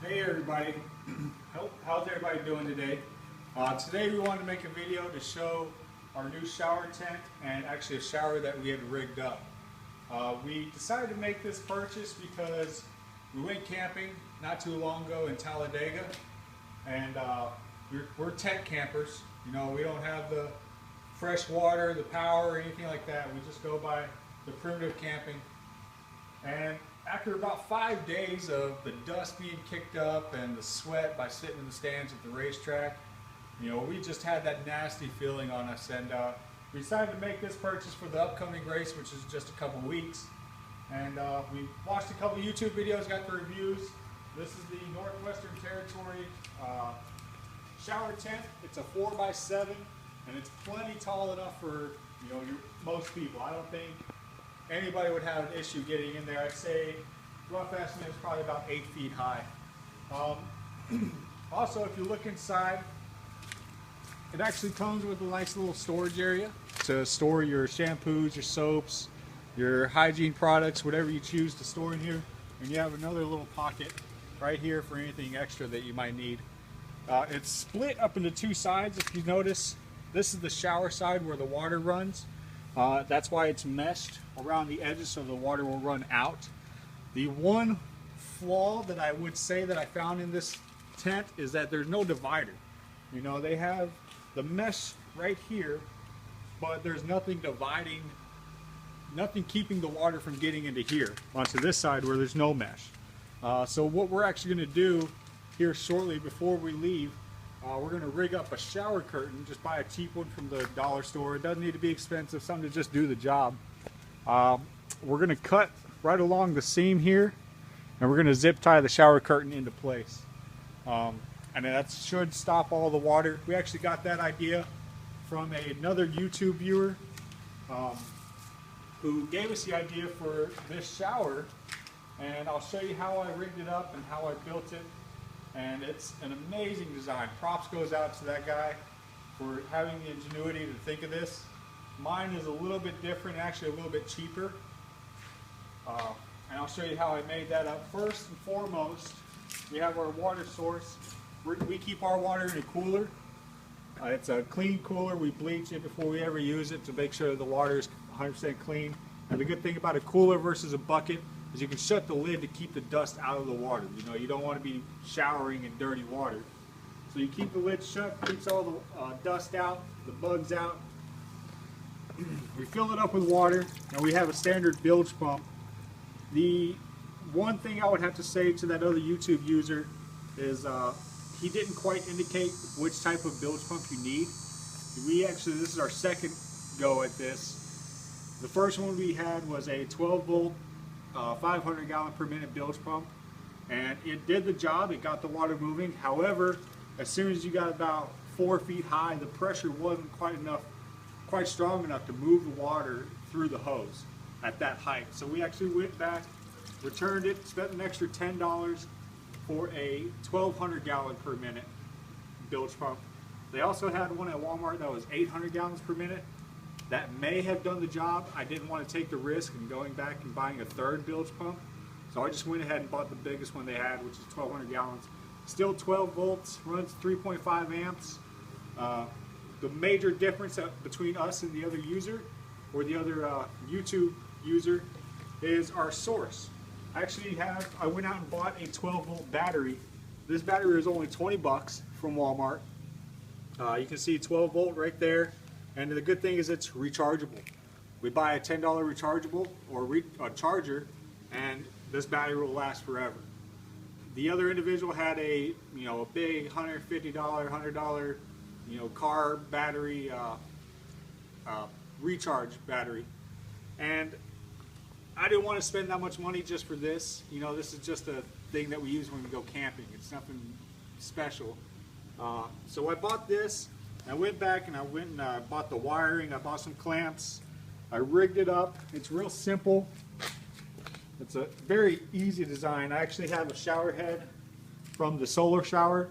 Hey everybody, how's everybody doing today? Today we wanted to make a video to show our new shower tent and actually a shower that we had rigged up. We decided to make this purchase because we went camping not too long ago in Talladega, and we're tent campers. You know, we don't have the fresh water, the power, or anything like that. We just go by the primitive camping. And after about 5 days of the dust being kicked up and the sweat by sitting in the stands at the racetrack, you know, we just had that nasty feeling on us, and we decided to make this purchase for the upcoming race, which is just a couple weeks. And we watched a couple YouTube videos, got the reviews. This is the Northwestern Territory shower tent. It's a 4x7, and it's plenty tall enough for, you know, most people. I don't think anybody would have an issue getting in there. I'd say rough estimate is probably about 8 feet high. Also, if you look inside, it actually comes with a nice little storage area to store your shampoos, your soaps, your hygiene products, whatever you choose to store in here. And you have another little pocket right here for anything extra that you might need. It's split up into two sides. If you notice, this is the shower side where the water runs. That's why it's meshed around the edges so the water will run out. The one flaw that I would say that I found in this tent is that there's no divider. You know, they have the mesh right here, but there's nothing dividing, nothing keeping the water from getting into here onto this side where there's no mesh. So what we're actually going to do here shortly before we leave, we're going to rig up a shower curtain. Just buy a cheap one from the dollar store. It doesn't need to be expensive, something to just do the job. We're going to cut right along the seam here, and we're going to zip tie the shower curtain into place. And that should stop all the water. We actually got that idea from another YouTube viewer who gave us the idea for this shower, and I'll show you how I rigged it up and how I built it. And it's an amazing design. Props goes out to that guy for having the ingenuity to think of this. Mine is a little bit different, actually a little bit cheaper. And I'll show you how I made that up. First and foremost, we have our water source. We keep our water in a cooler. It's a clean cooler. We bleach it before we ever use it to make sure the water is 100% clean. And the good thing about a cooler versus a bucket is you can shut the lid to keep the dust out of the water. You know, you don't want to be showering in dirty water. So you keep the lid shut, keeps all the dust out, the bugs out. We fill it up with water, and we have a standard bilge pump. The one thing I would have to say to that other YouTube user is he didn't quite indicate which type of bilge pump you need. This is our second go at this. The first one we had was a 12 volt 500 gallon per minute bilge pump, and it did the job. It got the water moving. However, as soon as you got about 4 feet high, the pressure wasn't quite strong enough to move the water through the hose at that height. So we actually went back, returned it, spent an extra $10 for a 1200 gallon per minute bilge pump. They also had one at Walmart that was 800 gallons per minute. That may have done the job. I didn't want to take the risk in going back and buying a third bilge pump, so I just went ahead and bought the biggest one they had, which is 1200 gallons. Still 12 volts, runs 3.5 amps. The major difference between us and the other user, or the other YouTube user, is our source. I went out and bought a 12 volt battery. This battery is only 20 bucks from Walmart. You can see 12 volt right there. And the good thing is it's rechargeable. We buy a $10 rechargeable or a charger, and this battery will last forever. The other individual had a big $150, $100 car battery, recharge battery, and I didn't want to spend that much money just for this. You know, this is just a thing that we use when we go camping. It's nothing special. So I bought this. I went back and I bought the wiring. I bought some clamps. I rigged it up. It's real simple. It's a very easy design. I actually have a shower head from the solar shower.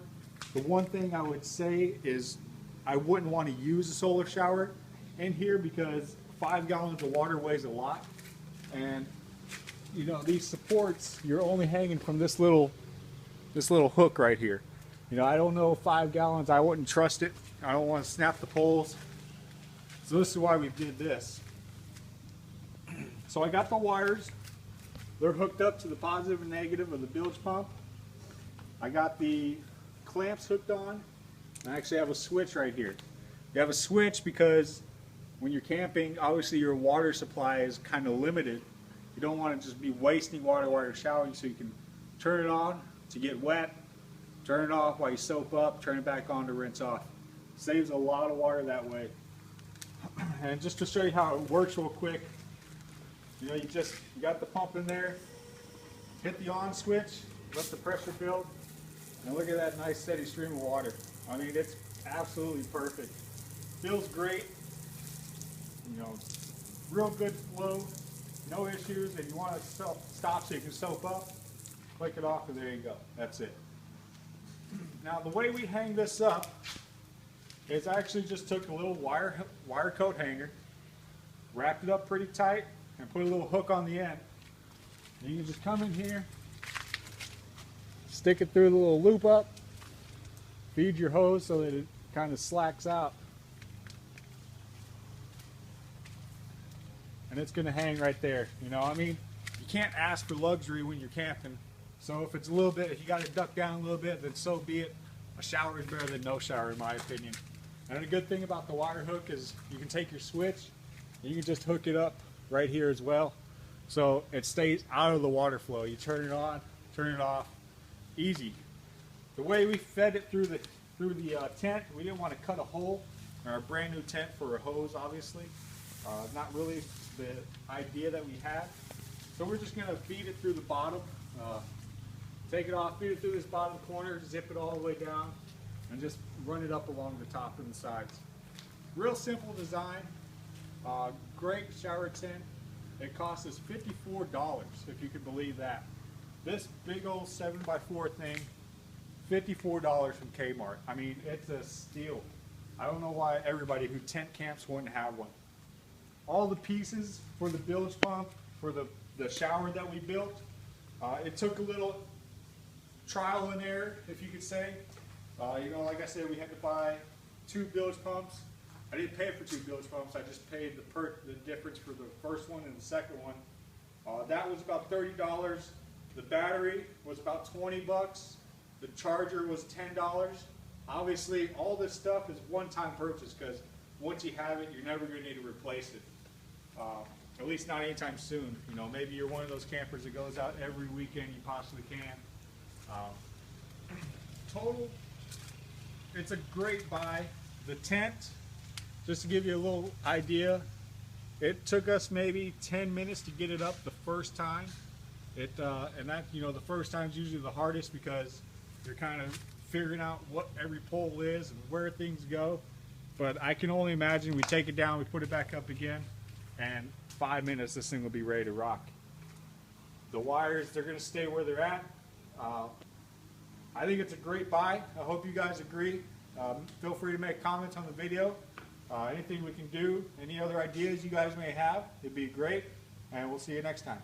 The one thing I would say is I wouldn't want to use a solar shower in here because 5 gallons of water weighs a lot. And you know, these supports, you're only hanging from this little this little hook right here. You know, I don't know, 5 gallons, I wouldn't trust it. I don't want to snap the poles. So this is why we did this. So I got the wires. They're hooked up to the positive and negative of the bilge pump. I got the clamps hooked on. I actually have a switch right here. You have a switch because when you're camping, obviously your water supply is kind of limited. You don't want to just be wasting water while you're showering, so you can turn it on to get wet, turn it off while you soap up, turn it back on to rinse off. Saves a lot of water that way. And just to show you how it works real quick, you know, you got the pump in there, hit the on switch, let the pressure build, and look at that nice steady stream of water. I mean, it's absolutely perfect. Feels great, you know, real good flow, no issues. If you want to stop so you can soap up, click it off and there you go. That's it. Now the way we hang this up is I actually just took a little wire coat hanger, wrapped it up pretty tight, and put a little hook on the end. And you can just come in here, stick it through the little loop up, feed your hose so that it kind of slacks out. And it's going to hang right there. You know, I mean, you can't ask for luxury when you're camping. So if it's a little bit, if you got to duck down a little bit, then so be it. A shower is better than no shower, in my opinion. And the good thing about the wire hook is you can take your switch and you can just hook it up right here as well. So it stays out of the water flow. You turn it on, turn it off, easy. The way we fed it through the tent, we didn't want to cut a hole in our brand new tent for a hose, obviously. Not really the idea that we had. So we're just going to feed it through the bottom. Take it off, feed it through this bottom corner, zip it all the way down, and just run it up along the top and the sides. Real simple design. Great shower tent. It cost us $54, if you can believe that. This big old 7x4 thing, $54 from Kmart. I mean, it's a steal. I don't know why everybody who tent camps wouldn't have one. All the pieces for the bilge pump, for the shower that we built, it took a little trial and error, if you could say. You know, like I said, we had to buy 2 bilge pumps. I didn't pay for 2 bilge pumps. I just paid the difference for the first one and the second one. That was about $30. The battery was about 20 bucks. The charger was $10. Obviously, all this stuff is one-time purchase because once you have it, you're never going to need to replace it. At least not anytime soon. You know, maybe you're one of those campers that goes out every weekend you possibly can. Total, it's a great buy. The tent, just to give you a little idea, it took us maybe 10 minutes to get it up the first time. And that, you know, the first time is usually the hardest because you're kind of figuring out what every pole is and where things go. But I can only imagine we take it down, we put it back up again, and 5 minutes this thing will be ready to rock. The wires, they're going to stay where they're at. I think it's a great buy. I hope you guys agree. Feel free to make comments on the video. Anything we can do, any other ideas you guys may have, it'd be great. And we'll see you next time.